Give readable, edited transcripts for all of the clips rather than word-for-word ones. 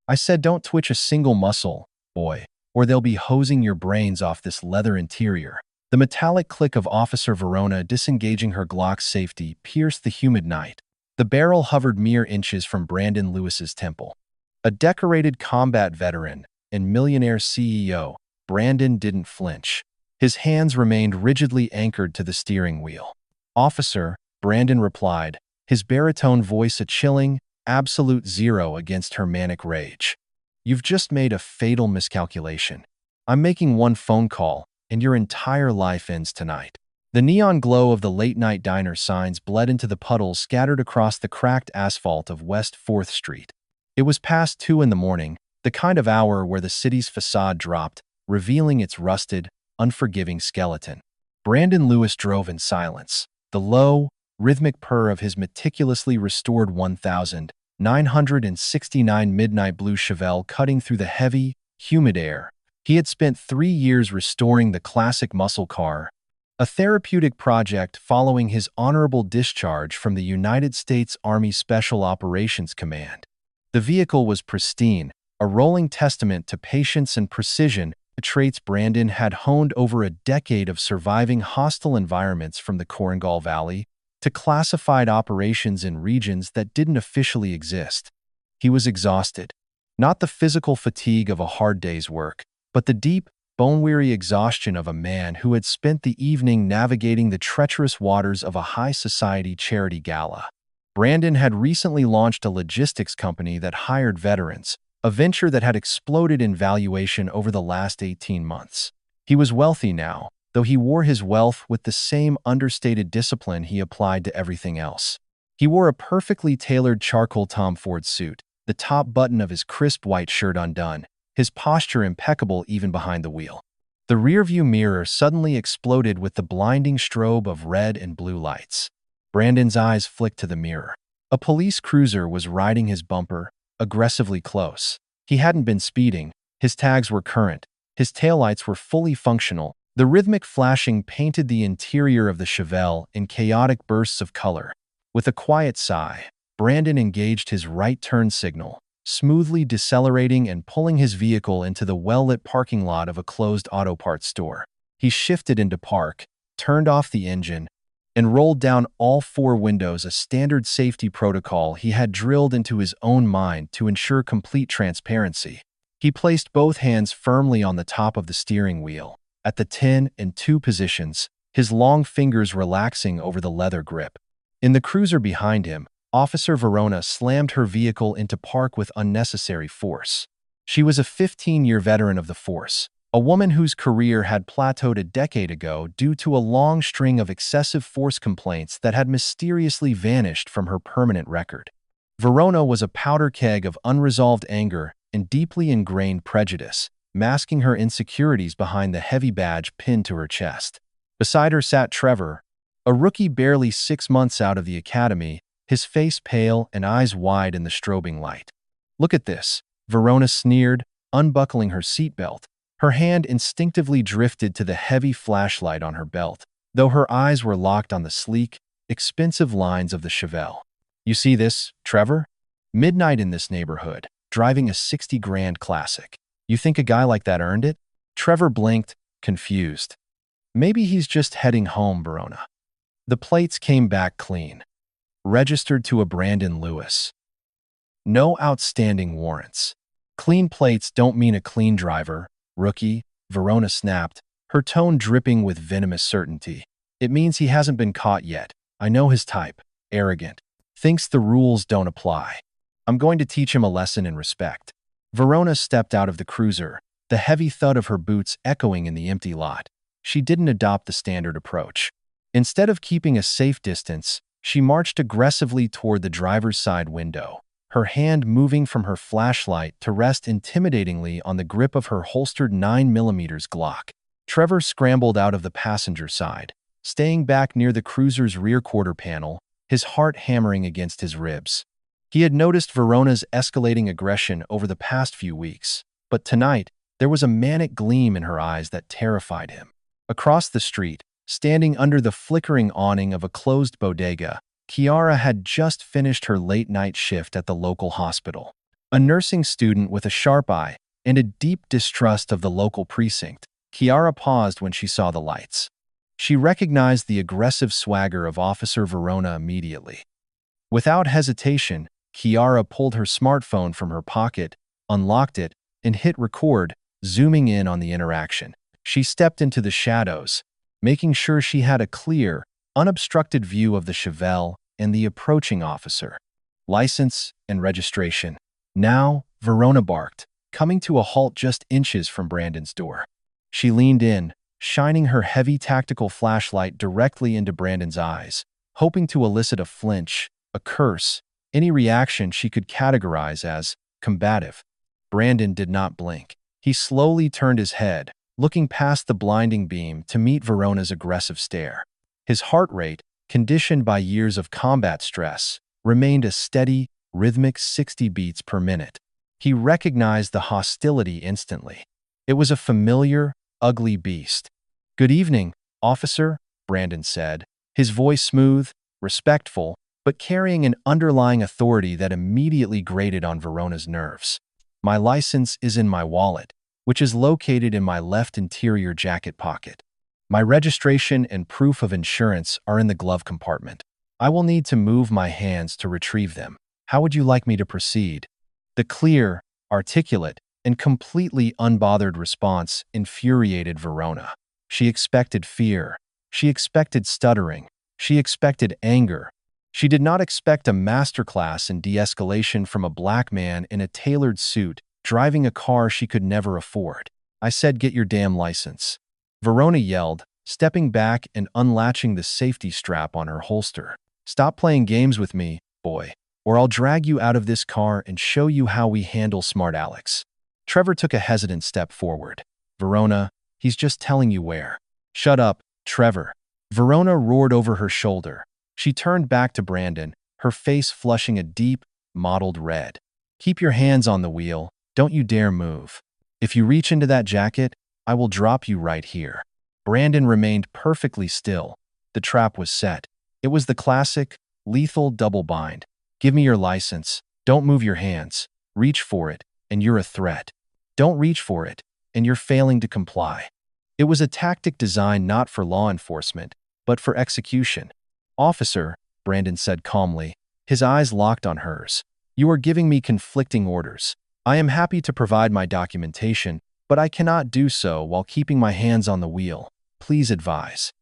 I said don't twitch a single muscle, boy, or they'll be hosing your brains off this leather interior. The metallic click of Officer Verona disengaging her Glock's safety pierced the humid night. The barrel hovered mere inches from Brandon Lewis's temple. A decorated combat veteran and millionaire CEO, Brandon didn't flinch. His hands remained rigidly anchored to the steering wheel. "Officer," Brandon replied, his baritone voice a chilling, absolute zero against her manic rage. "You've just made a fatal miscalculation. I'm making one phone call, and your entire life ends tonight." The neon glow of the late-night diner signs bled into the puddles scattered across the cracked asphalt of West 4th Street. It was past 2 in the morning, the kind of hour where the city's facade dropped, revealing its rusted, unforgiving skeleton. Brandon Lewis drove in silence, the low, rhythmic purr of his meticulously restored 1969 midnight blue Chevelle cutting through the heavy, humid air. He had spent 3 years restoring the classic muscle car, a therapeutic project following his honorable discharge from the United States Army Special Operations Command. The vehicle was pristine, a rolling testament to patience and precision, the traits Brandon had honed over a decade of surviving hostile environments from the Korengal Valley to classified operations in regions that didn't officially exist. He was exhausted. Not the physical fatigue of a hard day's work, but the deep, bone-weary exhaustion of a man who had spent the evening navigating the treacherous waters of a high-society charity gala. Brandon had recently launched a logistics company that hired veterans, a venture that had exploded in valuation over the last 18 months. He was wealthy now, though he wore his wealth with the same understated discipline he applied to everything else. He wore a perfectly tailored charcoal Tom Ford suit, the top button of his crisp white shirt undone, his posture impeccable even behind the wheel. The rearview mirror suddenly exploded with the blinding strobe of red and blue lights. Brandon's eyes flicked to the mirror. A police cruiser was riding his bumper, aggressively close. He hadn't been speeding, his tags were current, his taillights were fully functional. The rhythmic flashing painted the interior of the Chevelle in chaotic bursts of color. With a quiet sigh, Brandon engaged his right turn signal, smoothly decelerating and pulling his vehicle into the well-lit parking lot of a closed auto parts store. He shifted into park, turned off the engine, and rolled down all 4 windows, a standard safety protocol he had drilled into his own mind to ensure complete transparency. He placed both hands firmly on the top of the steering wheel, at the 10 and 2 positions, his long fingers relaxing over the leather grip. In the cruiser behind him, Officer Verona slammed her vehicle into park with unnecessary force. She was a 15-year veteran of the force, a woman whose career had plateaued a decade ago due to a long string of excessive force complaints that had mysteriously vanished from her permanent record. Verona was a powder keg of unresolved anger and deeply ingrained prejudice, masking her insecurities behind the heavy badge pinned to her chest. Beside her sat Trevor, a rookie barely 6 months out of the academy, his face pale and eyes wide in the strobing light. "Look at this," Verona sneered, unbuckling her seatbelt. Her hand instinctively drifted to the heavy flashlight on her belt, though her eyes were locked on the sleek, expensive lines of the Chevelle. "You see this, Trevor? Midnight in this neighborhood, driving a 60 grand classic. You think a guy like that earned it?" Trevor blinked, confused. "Maybe he's just heading home, Verona." The plates came back clean. Registered to a Brandon Lewis. No outstanding warrants. "Clean plates don't mean a clean driver, rookie," Verona snapped, her tone dripping with venomous certainty. "It means he hasn't been caught yet. I know his type. Arrogant. Thinks the rules don't apply. I'm going to teach him a lesson in respect." Verona stepped out of the cruiser, the heavy thud of her boots echoing in the empty lot. She didn't adopt the standard approach. Instead of keeping a safe distance, she marched aggressively toward the driver's side window, her hand moving from her flashlight to rest intimidatingly on the grip of her holstered 9mm Glock. Trevor scrambled out of the passenger side, staying back near the cruiser's rear quarter panel, his heart hammering against his ribs. He had noticed Verona's escalating aggression over the past few weeks, but tonight, there was a manic gleam in her eyes that terrified him. Across the street, standing under the flickering awning of a closed bodega, Kiara had just finished her late-night shift at the local hospital. A nursing student with a sharp eye and a deep distrust of the local precinct, Kiara paused when she saw the lights. She recognized the aggressive swagger of Officer Verona immediately. Without hesitation, Kiara pulled her smartphone from her pocket, unlocked it, and hit record, zooming in on the interaction. She stepped into the shadows, making sure she had a clear, unobstructed view of the Chevelle and the approaching officer. License and registration. Now, Verona barked, coming to a halt just inches from Brandon's door. She leaned in, shining her heavy tactical flashlight directly into Brandon's eyes, hoping to elicit a flinch, a curse, any reaction she could categorize as combative. Brandon did not blink. He slowly turned his head, looking past the blinding beam to meet Verona's aggressive stare. His heart rate, conditioned by years of combat stress, remained a steady, rhythmic 60 beats per minute. He recognized the hostility instantly. It was a familiar, ugly beast. "Good evening, officer," Brandon said, his voice smooth, respectful, but carrying an underlying authority that immediately grated on Verona's nerves. "My license is in my wallet, which is located in my left interior jacket pocket. My registration and proof of insurance are in the glove compartment. I will need to move my hands to retrieve them. How would you like me to proceed?" The clear, articulate, and completely unbothered response infuriated Verona. She expected fear. She expected stuttering. She expected anger. She did not expect a masterclass in de-escalation from a black man in a tailored suit driving a car she could never afford. "I said get your damn license," Verona yelled, stepping back and unlatching the safety strap on her holster. "Stop playing games with me, boy, or I'll drag you out of this car and show you how we handle smart Alex." Trevor took a hesitant step forward. "Verona, he's just telling you where." "Shut up, Trevor." Verona roared over her shoulder. She turned back to Brandon, her face flushing a deep, mottled red. "Keep your hands on the wheel. Don't you dare move. If you reach into that jacket, I will drop you right here." Brandon remained perfectly still. The trap was set. It was the classic, lethal double bind. "Give me your license. Don't move your hands. Reach for it, and you're a threat. Don't reach for it, and you're failing to comply." It was a tactic designed not for law enforcement, but for execution. "Officer," Brandon said calmly, his eyes locked on hers, "you are giving me conflicting orders. I am happy to provide my documentation, but I cannot do so while keeping my hands on the wheel. Please advise.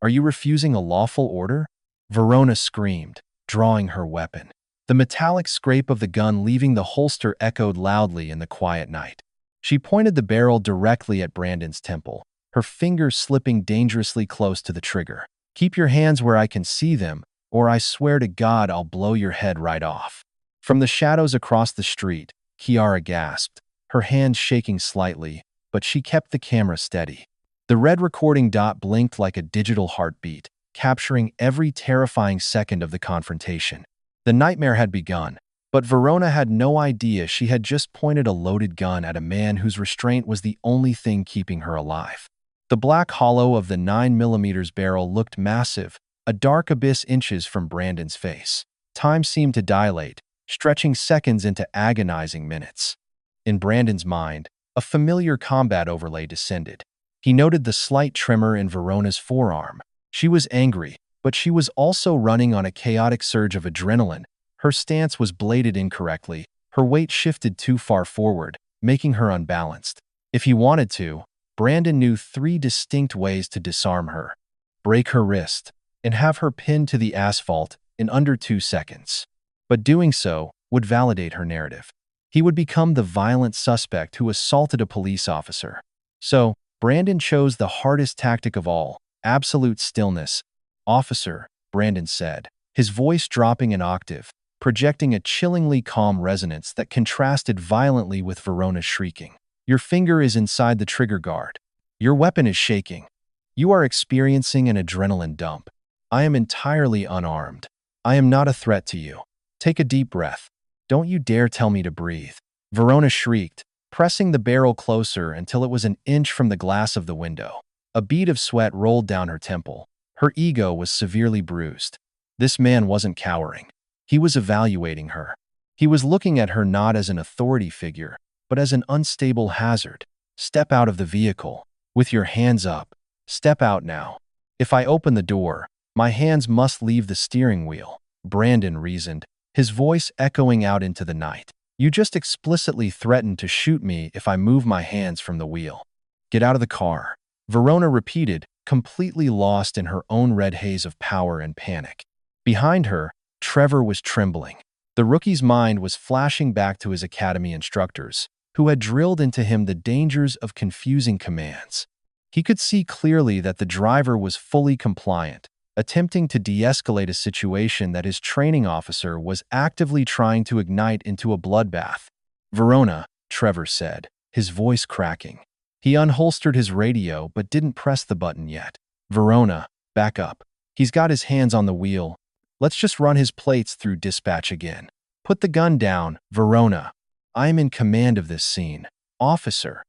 Are you refusing a lawful order?" Verona screamed, drawing her weapon. The metallic scrape of the gun leaving the holster echoed loudly in the quiet night. She pointed the barrel directly at Brandon's temple, her fingers slipping dangerously close to the trigger. "Keep your hands where I can see them, or I swear to God I'll blow your head right off." From the shadows across the street, Kiara gasped, her hands shaking slightly, but she kept the camera steady. The red recording dot blinked like a digital heartbeat, capturing every terrifying second of the confrontation. The nightmare had begun, but Verona had no idea she had just pointed a loaded gun at a man whose restraint was the only thing keeping her alive. The black hollow of the 9mm barrel looked massive, a dark abyss inches from Brandon's face. Time seemed to dilate, stretching seconds into agonizing minutes. In Brandon's mind, a familiar combat overlay descended. He noted the slight tremor in Verona's forearm. She was angry, but she was also running on a chaotic surge of adrenaline. Her stance was bladed incorrectly. Her weight shifted too far forward, making her unbalanced. If he wanted to, Brandon knew 3 distinct ways to disarm her: break her wrist, and have her pinned to the asphalt in under 2 seconds. But doing so would validate her narrative. He would become the violent suspect who assaulted a police officer. So, Brandon chose the hardest tactic of all: absolute stillness. "Officer," Brandon said, his voice dropping an octave, projecting a chillingly calm resonance that contrasted violently with Verona's shrieking. "Your finger is inside the trigger guard. Your weapon is shaking. You are experiencing an adrenaline dump. I am entirely unarmed. I am not a threat to you. Take a deep breath. Don't you dare tell me to breathe." Verona shrieked, pressing the barrel closer until it was an inch from the glass of the window. A bead of sweat rolled down her temple. Her ego was severely bruised. This man wasn't cowering. He was evaluating her. He was looking at her not as an authority figure, but as an unstable hazard. Step out of the vehicle. With your hands up. Step out now. If I open the door, my hands must leave the steering wheel, Brandon reasoned, his voice echoing out into the night. You just explicitly threatened to shoot me if I move my hands from the wheel. Get out of the car, Verona repeated, completely lost in her own red haze of power and panic. Behind her, Trevor was trembling. The rookie's mind was flashing back to his academy instructors, who had drilled into him the dangers of confusing commands. He could see clearly that the driver was fully compliant, attempting to de-escalate a situation that his training officer was actively trying to ignite into a bloodbath. Verona, Trevor said, his voice cracking. He unholstered his radio but didn't press the button yet. Verona, back up. He's got his hands on the wheel. Let's just run his plates through dispatch again. Put the gun down, Verona. I am in command of this scene. Officer.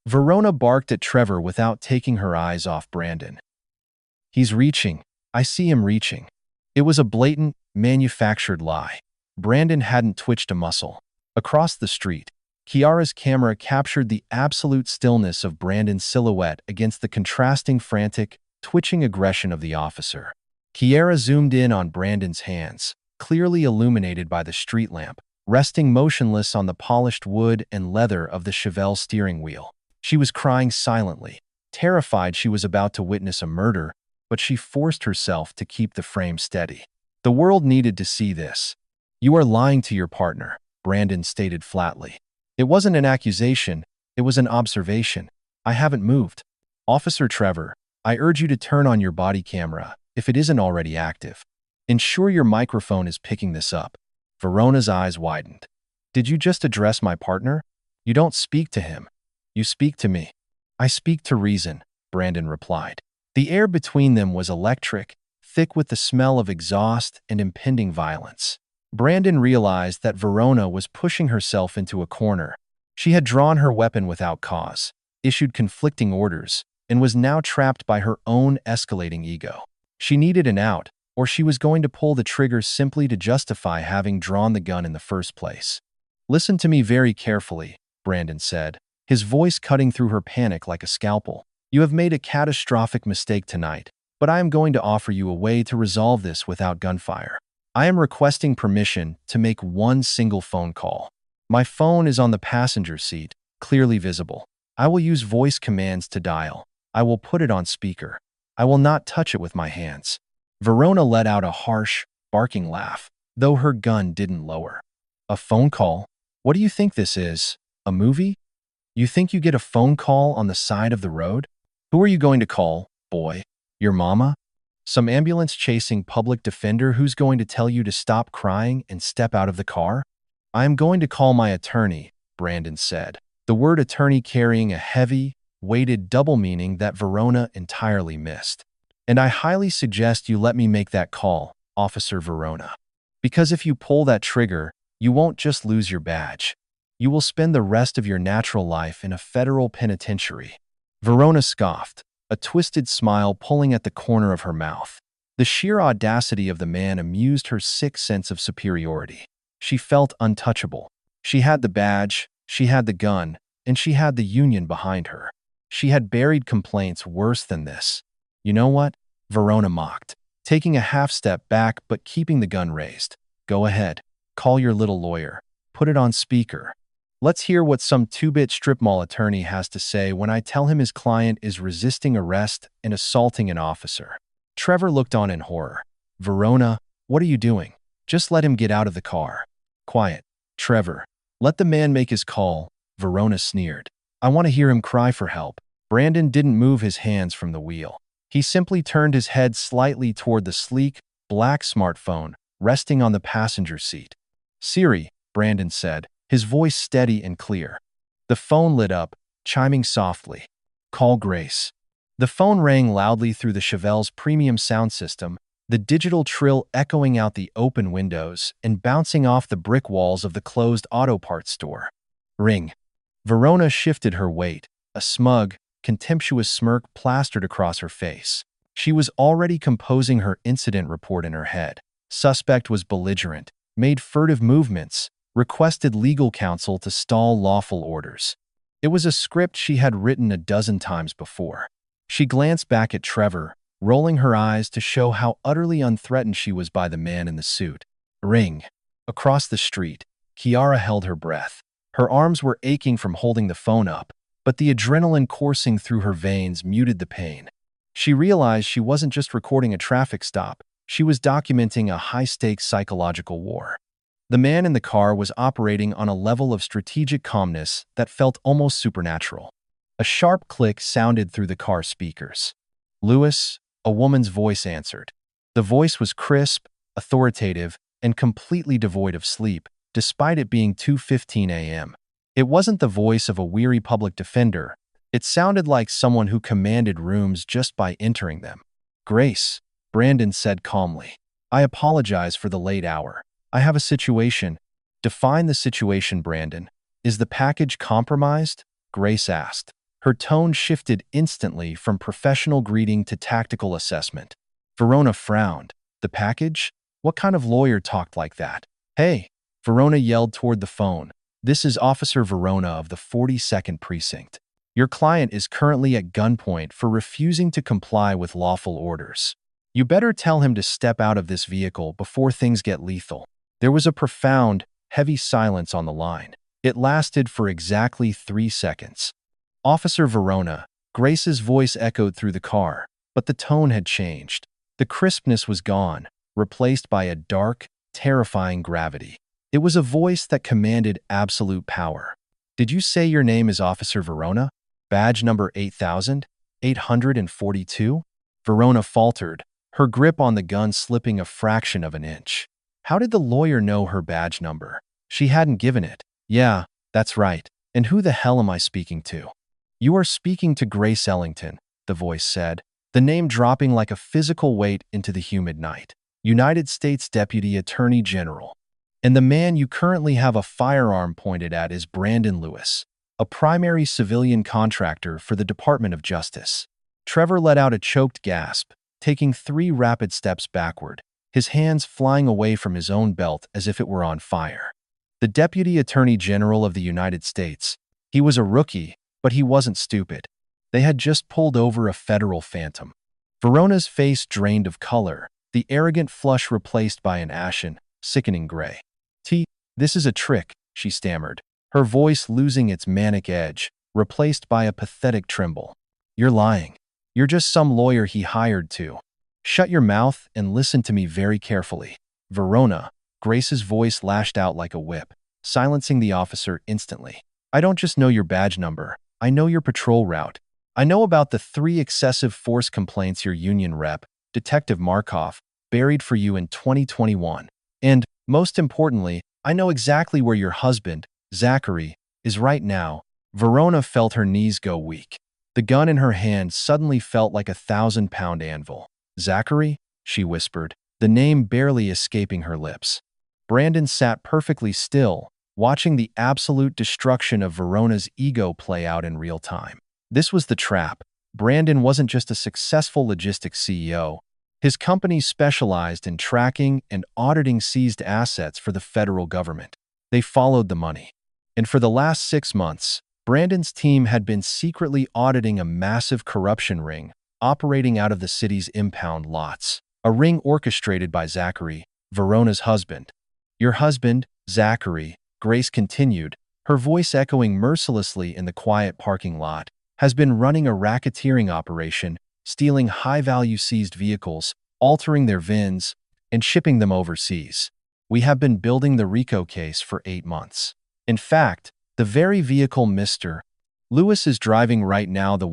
Verona barked at Trevor without taking her eyes off Brandon. He's reaching. I see him reaching. It was a blatant, manufactured lie. Brandon hadn't twitched a muscle. Across the street, Kiara's camera captured the absolute stillness of Brandon's silhouette against the contrasting frantic, twitching aggression of the officer. Kiara zoomed in on Brandon's hands, clearly illuminated by the street lamp, resting motionless on the polished wood and leather of the Chevelle steering wheel. She was crying silently, terrified she was about to witness a murder, but she forced herself to keep the frame steady. The world needed to see this. You are lying to your partner, Brandon stated flatly. It wasn't an accusation, it was an observation. I haven't moved. Officer Trevor, I urge you to turn on your body camera, if it isn't already active. Ensure your microphone is picking this up. Verona's eyes widened. Did you just address my partner? You don't speak to him. You speak to me. I speak to reason, Brandon replied. The air between them was electric, thick with the smell of exhaust and impending violence. Brandon realized that Verona was pushing herself into a corner. She had drawn her weapon without cause, issued conflicting orders, and was now trapped by her own escalating ego. She needed an out, or she was going to pull the trigger simply to justify having drawn the gun in the first place. Listen to me very carefully, Brandon said, his voice cutting through her panic like a scalpel. You have made a catastrophic mistake tonight, but I am going to offer you a way to resolve this without gunfire. I am requesting permission to make one single phone call. My phone is on the passenger seat, clearly visible. I will use voice commands to dial. I will put it on speaker. I will not touch it with my hands. Verona let out a harsh, barking laugh, though her gun didn't lower. A phone call? What do you think this is? A movie? You think you get a phone call on the side of the road? Who are you going to call, boy? Your mama? Some ambulance-chasing public defender who's going to tell you to stop crying and step out of the car? I am going to call my attorney, Brandon said, the word attorney carrying a heavy, weighted double meaning that Verona entirely missed. And I highly suggest you let me make that call, Officer Verona. Because if you pull that trigger, you won't just lose your badge. You will spend the rest of your natural life in a federal penitentiary. Verona scoffed, a twisted smile pulling at the corner of her mouth. The sheer audacity of the man amused her sick sense of superiority. She felt untouchable. She had the badge, she had the gun, and she had the union behind her. She had buried complaints worse than this. You know what? Verona mocked, taking a half step back but keeping the gun raised. Go ahead. Call your little lawyer. Put it on speaker. Let's hear what some two-bit strip mall attorney has to say when I tell him his client is resisting arrest and assaulting an officer. Trevor looked on in horror. Verona, what are you doing? Just let him get out of the car. Quiet. Trevor, let the man make his call, Verona sneered. I want to hear him cry for help. Brandon didn't move his hands from the wheel. He simply turned his head slightly toward the sleek, black smartphone resting on the passenger seat. Siri, Brandon said, his voice steady and clear. The phone lit up, chiming softly. Call Grace. The phone rang loudly through the Chevelle's premium sound system, the digital trill echoing out the open windows and bouncing off the brick walls of the closed auto parts store. Ring. Verona shifted her weight, a smug, contemptuous smirk plastered across her face. She was already composing her incident report in her head. Suspect was belligerent, made furtive movements, requested legal counsel to stall lawful orders. It was a script she had written a dozen times before. She glanced back at Trevor, rolling her eyes to show how utterly unthreatened she was by the man in the suit. Ring. Across the street, Kiara held her breath. Her arms were aching from holding the phone up, but the adrenaline coursing through her veins muted the pain. She realized she wasn't just recording a traffic stop, she was documenting a high-stakes psychological war. The man in the car was operating on a level of strategic calmness that felt almost supernatural. A sharp click sounded through the car speakers. "Lewis," a woman's voice answered. The voice was crisp, authoritative, and completely devoid of sleep, despite it being 2:15 a.m. It wasn't the voice of a weary public defender. It sounded like someone who commanded rooms just by entering them. "Grace," Brandon said calmly. "I apologize for the late hour. I have a situation." "Define the situation, Brandon. Is the package compromised?" Grace asked. Her tone shifted instantly from professional greeting to tactical assessment. Verona frowned. "The package? What kind of lawyer talked like that?" "Hey," Verona yelled toward the phone. "This is Officer Verona of the 42nd Precinct. Your client is currently at gunpoint for refusing to comply with lawful orders. You better tell him to step out of this vehicle before things get lethal." There was a profound, heavy silence on the line. It lasted for exactly 3 seconds. "Officer Verona," Grace's voice echoed through the car, but the tone had changed. The crispness was gone, replaced by a dark, terrifying gravity. It was a voice that commanded absolute power. "Did you say your name is Officer Verona? Badge number 8842? Verona faltered, her grip on the gun slipping a fraction of an inch. How did the lawyer know her badge number? She hadn't given it. "Yeah, that's right. And who the hell am I speaking to?" "You are speaking to Grace Ellington," the voice said, the name dropping like a physical weight into the humid night. "United States Deputy Attorney General. And the man you currently have a firearm pointed at is Brandon Lewis, a primary civilian contractor for the Department of Justice." Trevor let out a choked gasp, taking 3 rapid steps backward, his hands flying away from his own belt as if it were on fire. The Deputy Attorney General of the United States. He was a rookie, but he wasn't stupid. They had just pulled over a federal phantom. Verona's face drained of color, the arrogant flush replaced by an ashen, sickening gray. This is a trick," she stammered, her voice losing its manic edge, replaced by a pathetic tremble. "You're lying. You're just some lawyer he hired to." "Shut your mouth and listen to me very carefully." "Verona," Grace's voice lashed out like a whip, silencing the officer instantly. "I don't just know your badge number. I know your patrol route. I know about the 3 excessive force complaints your union rep, Detective Markov, buried for you in 2021. And, most importantly, I know exactly where your husband, Zachary, is right now." Verona felt her knees go weak. The gun in her hand suddenly felt like a 1,000-pound anvil. "Zachary?" she whispered, the name barely escaping her lips. Brandon sat perfectly still, watching the absolute destruction of Verona's ego play out in real time. This was the trap. Brandon wasn't just a successful logistics CEO. His company specialized in tracking and auditing seized assets for the federal government. They followed the money. And for the last 6 months, Brandon's team had been secretly auditing a massive corruption ring operating out of the city's impound lots. A ring orchestrated by Zachary, Verona's husband. "Your husband, Zachary," Grace continued, her voice echoing mercilessly in the quiet parking lot, "has been running a racketeering operation, stealing high-value seized vehicles, altering their VINs, and shipping them overseas. We have been building the RICO case for 8 months. In fact, the very vehicle Mr. Lewis is driving right now, the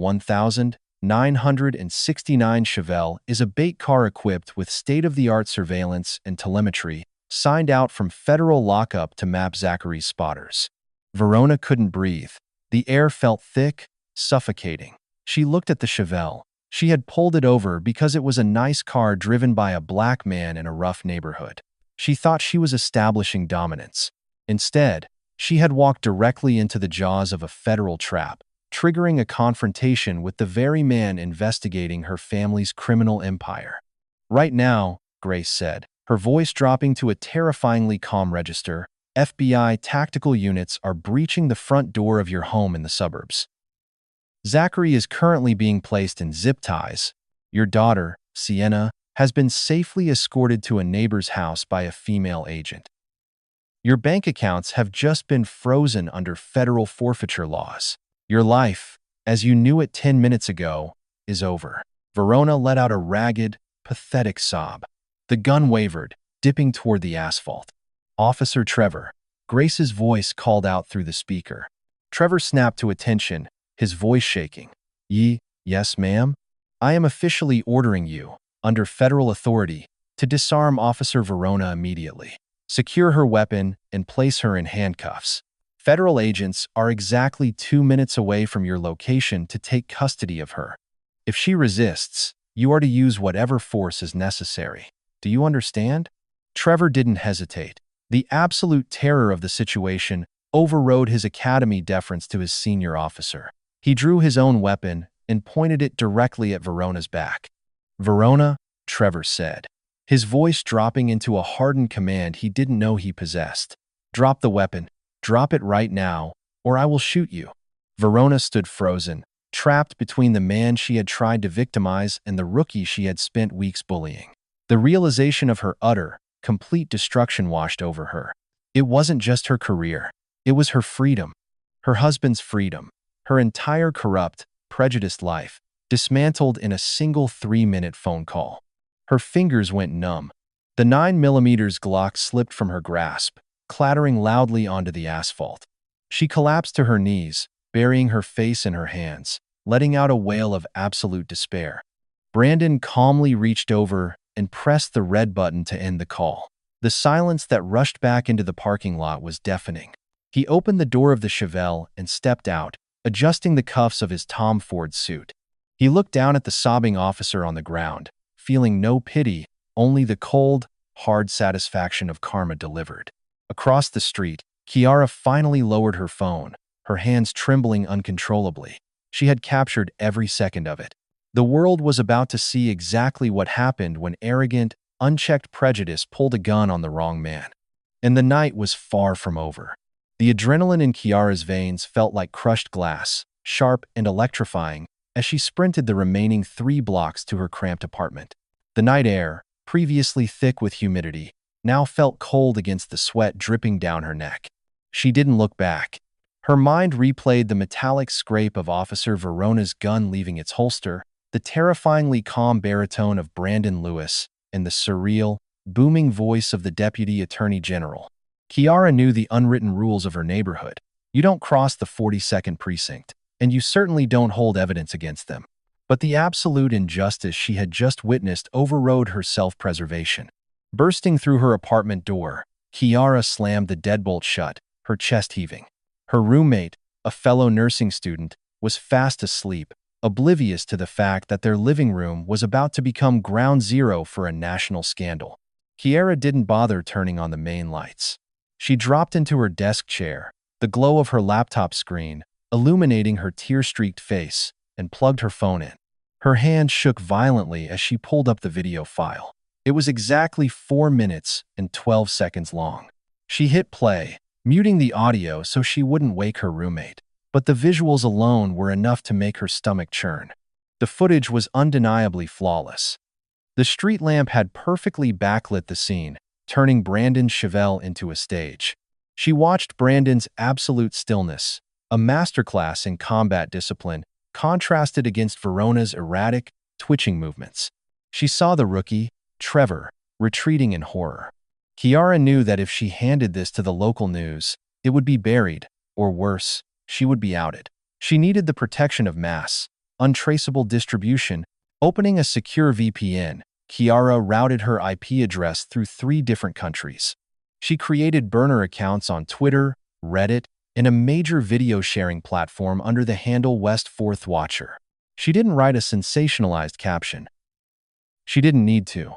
1969 Chevelle, is a bait car equipped with state-of-the-art surveillance and telemetry, signed out from federal lockup to map Zachary's spotters." Verona couldn't breathe. The air felt thick, suffocating. She looked at the Chevelle. She had pulled it over because it was a nice car driven by a black man in a rough neighborhood. She thought she was establishing dominance. Instead, she had walked directly into the jaws of a federal trap, triggering a confrontation with the very man investigating her family's criminal empire. "Right now," Grace said, her voice dropping to a terrifyingly calm register. FBI tactical units are breaching the front door of your home in the suburbs. Zachary is currently being placed in zip ties. Your daughter, Sienna, has been safely escorted to a neighbor's house by a female agent. Your bank accounts have just been frozen under federal forfeiture laws. Your life, as you knew it 10 minutes ago, is over. Verona let out a ragged, pathetic sob. The gun wavered, dipping toward the asphalt. Officer Trevor. Grace's voice called out through the speaker. Trevor snapped to attention, his voice shaking. Yes, ma'am? I am officially ordering you, under federal authority, to disarm Officer Verona immediately. Secure her weapon and place her in handcuffs. Federal agents are exactly 2 minutes away from your location to take custody of her. If she resists, you are to use whatever force is necessary. Do you understand? Trevor didn't hesitate. The absolute terror of the situation overrode his academy deference to his senior officer. He drew his own weapon and pointed it directly at Verona's back. Verona, Trevor said, his voice dropping into a hardened command he didn't know he possessed. Drop the weapon. Drop it right now, or I will shoot you. Verona stood frozen, trapped between the man she had tried to victimize and the rookie she had spent weeks bullying. The realization of her utter, complete destruction washed over her. It wasn't just her career. It was her freedom. Her husband's freedom. Her entire corrupt, prejudiced life, dismantled in a single 3-minute phone call. Her fingers went numb. The 9mm Glock slipped from her grasp, clattering loudly onto the asphalt. She collapsed to her knees, burying her face in her hands, letting out a wail of absolute despair. Brandon calmly reached over and pressed the red button to end the call. The silence that rushed back into the parking lot was deafening. He opened the door of the Chevelle and stepped out, adjusting the cuffs of his Tom Ford suit. He looked down at the sobbing officer on the ground, feeling no pity, only the cold, hard satisfaction of karma delivered. Across the street, Kiara finally lowered her phone, her hands trembling uncontrollably. She had captured every second of it. The world was about to see exactly what happened when arrogant, unchecked prejudice pulled a gun on the wrong man. And the night was far from over. The adrenaline in Kiara's veins felt like crushed glass, sharp and electrifying, as she sprinted the remaining 3 blocks to her cramped apartment. The night air, previously thick with humidity, now felt cold against the sweat dripping down her neck. She didn't look back. Her mind replayed the metallic scrape of Officer Verona's gun leaving its holster, the terrifyingly calm baritone of Brandon Lewis, and the surreal, booming voice of the Deputy Attorney General. Kiara knew the unwritten rules of her neighborhood. You don't cross the 42nd precinct, and you certainly don't hold evidence against them. But the absolute injustice she had just witnessed overrode her self-preservation. Bursting through her apartment door, Kiara slammed the deadbolt shut, her chest heaving. Her roommate, a fellow nursing student, was fast asleep, oblivious to the fact that their living room was about to become ground zero for a national scandal. Kiara didn't bother turning on the main lights. She dropped into her desk chair, the glow of her laptop screen illuminating her tear-streaked face, and plugged her phone in. Her hand shook violently as she pulled up the video file. It was exactly 4 minutes and 12 seconds long. She hit play, muting the audio so she wouldn't wake her roommate. But the visuals alone were enough to make her stomach churn. The footage was undeniably flawless. The street lamp had perfectly backlit the scene, turning Brandon's Chevelle into a stage. She watched Brandon's absolute stillness, a masterclass in combat discipline, contrasted against Verona's erratic, twitching movements. She saw the rookie, Trevor, retreating in horror. Kiara knew that if she handed this to the local news, it would be buried, or worse, she would be outed. She needed the protection of mass, untraceable distribution. Opening a secure VPN, Kiara routed her IP address through 3 different countries. She created burner accounts on Twitter, Reddit, and a major video sharing platform under the handle West 4th Watcher. She didn't write a sensationalized caption. She didn't need to.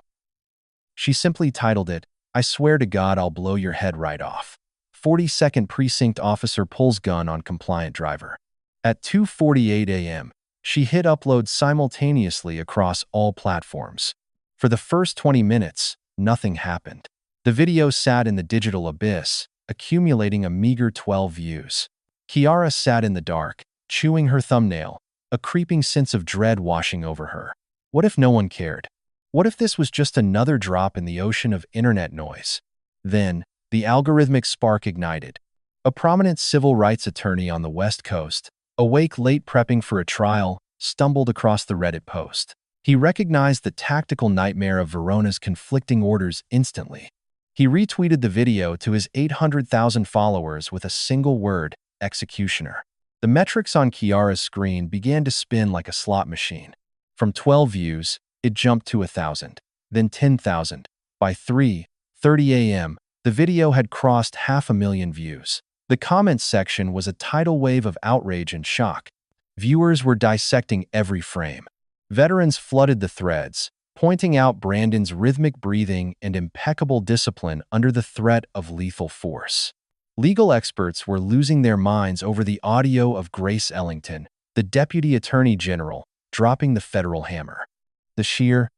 She simply titled it, "I swear to God I'll blow your head right off. 42nd Precinct Officer pulls gun on compliant driver." At 2:48 a.m., she hit upload simultaneously across all platforms. For the first 20 minutes, nothing happened. The video sat in the digital abyss, accumulating a meager 12 views. Kiara sat in the dark, chewing her thumbnail, a creeping sense of dread washing over her. What if no one cared? What if this was just another drop in the ocean of internet noise? Then, the algorithmic spark ignited. A prominent civil rights attorney on the West Coast, awake late prepping for a trial, stumbled across the Reddit post. He recognized the tactical nightmare of Verona's conflicting orders instantly. He retweeted the video to his 800,000 followers with a single word, executioner. The metrics on Kiara's screen began to spin like a slot machine. From 12 views, it jumped to 1,000, then 10,000. By 3:30 a.m., the video had crossed 500,000 views. The comments section was a tidal wave of outrage and shock. Viewers were dissecting every frame. Veterans flooded the threads, pointing out Brandon's rhythmic breathing and impeccable discipline under the threat of lethal force. Legal experts were losing their minds over the audio of Grace Ellington, the Deputy Attorney General, dropping the federal hammer. The sheer,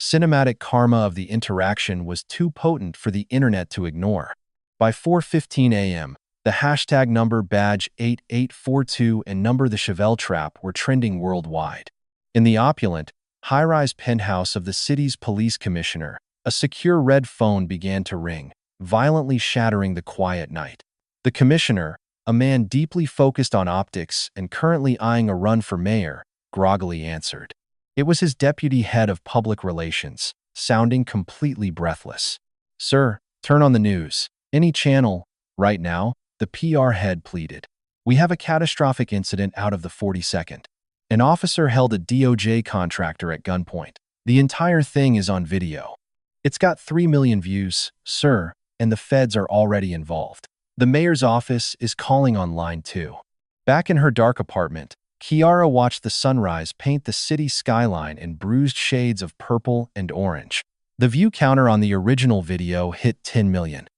cinematic karma of the interaction was too potent for the internet to ignore. By 4:15 a.m., the hashtag number badge 8842 and number the Chevelle trap were trending worldwide. In the opulent, high-rise penthouse of the city's police commissioner, a secure red phone began to ring, violently shattering the quiet night. The commissioner, a man deeply focused on optics and currently eyeing a run for mayor, groggily answered. It was his deputy head of public relations, sounding completely breathless. "Sir, turn on the news. Any channel, right now," the PR head pleaded. "We have a catastrophic incident out of the 42nd. An officer held a DOJ contractor at gunpoint. The entire thing is on video. It's got 3 million views, sir, and the feds are already involved. The mayor's office is calling on line 2. Back in her dark apartment, Kiara watched the sunrise paint the city skyline in bruised shades of purple and orange. The view counter on the original video hit 10 million.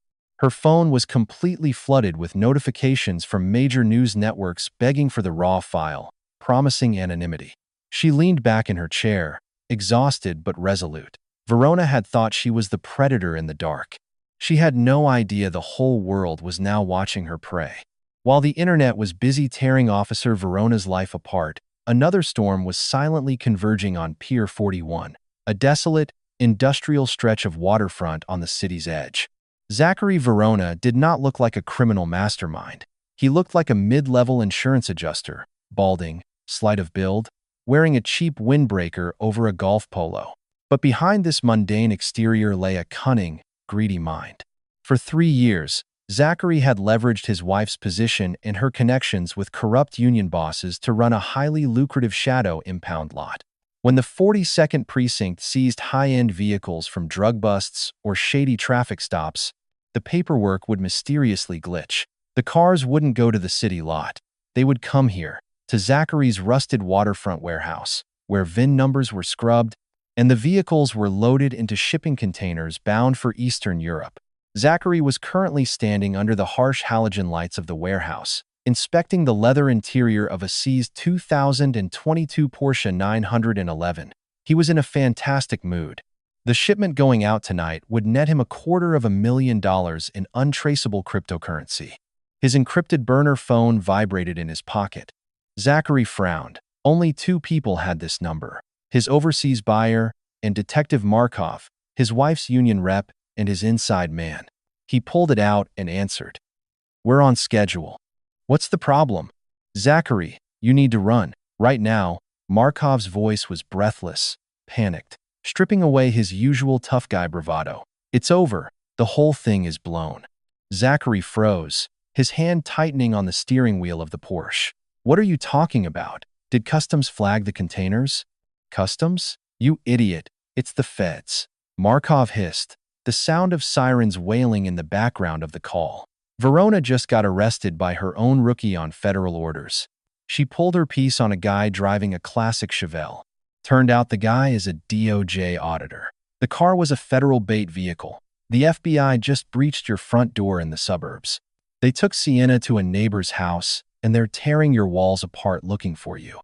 Her phone was completely flooded with notifications from major news networks begging for the raw file, promising anonymity. She leaned back in her chair, exhausted but resolute. Verona had thought she was the predator in the dark. She had no idea the whole world was now watching her prey. While the internet was busy tearing Officer Verona's life apart, another storm was silently converging on Pier 41, a desolate, industrial stretch of waterfront on the city's edge. Zachary Verona did not look like a criminal mastermind. He looked like a mid-level insurance adjuster, balding, slight of build, wearing a cheap windbreaker over a golf polo. But behind this mundane exterior lay a cunning, greedy mind. For 3 years, Zachary had leveraged his wife's position and her connections with corrupt union bosses to run a highly lucrative shadow impound lot. When the 42nd Precinct seized high-end vehicles from drug busts or shady traffic stops, the paperwork would mysteriously glitch. The cars wouldn't go to the city lot. They would come here, to Zachary's rusted waterfront warehouse, where VIN numbers were scrubbed, and the vehicles were loaded into shipping containers bound for Eastern Europe. Zachary was currently standing under the harsh halogen lights of the warehouse, inspecting the leather interior of a seized 2022 Porsche 911. He was in a fantastic mood. The shipment going out tonight would net him $250,000 in untraceable cryptocurrency. His encrypted burner phone vibrated in his pocket. Zachary frowned. Only 2 people had this number: his overseas buyer and Detective Markov, his wife's union rep, and his inside man. He pulled it out and answered. "We're on schedule." "What's the problem?" "Zachary, you need to run. Right now." Markov's voice was breathless, panicked, stripping away his usual tough guy bravado. "It's over. The whole thing is blown." Zachary froze, his hand tightening on the steering wheel of the Porsche. "What are you talking about? Did customs flag the containers?" "Customs? You idiot. It's the feds," Markov hissed, the sound of sirens wailing in the background of the call. Verona just got arrested by her own rookie on federal orders. She pulled her piece on a guy driving a classic Chevelle. Turned out the guy is a DOJ auditor. The car was a federal bait vehicle. The FBI just breached your front door in the suburbs. They took Sienna to a neighbor's house, and they're tearing your walls apart looking for you.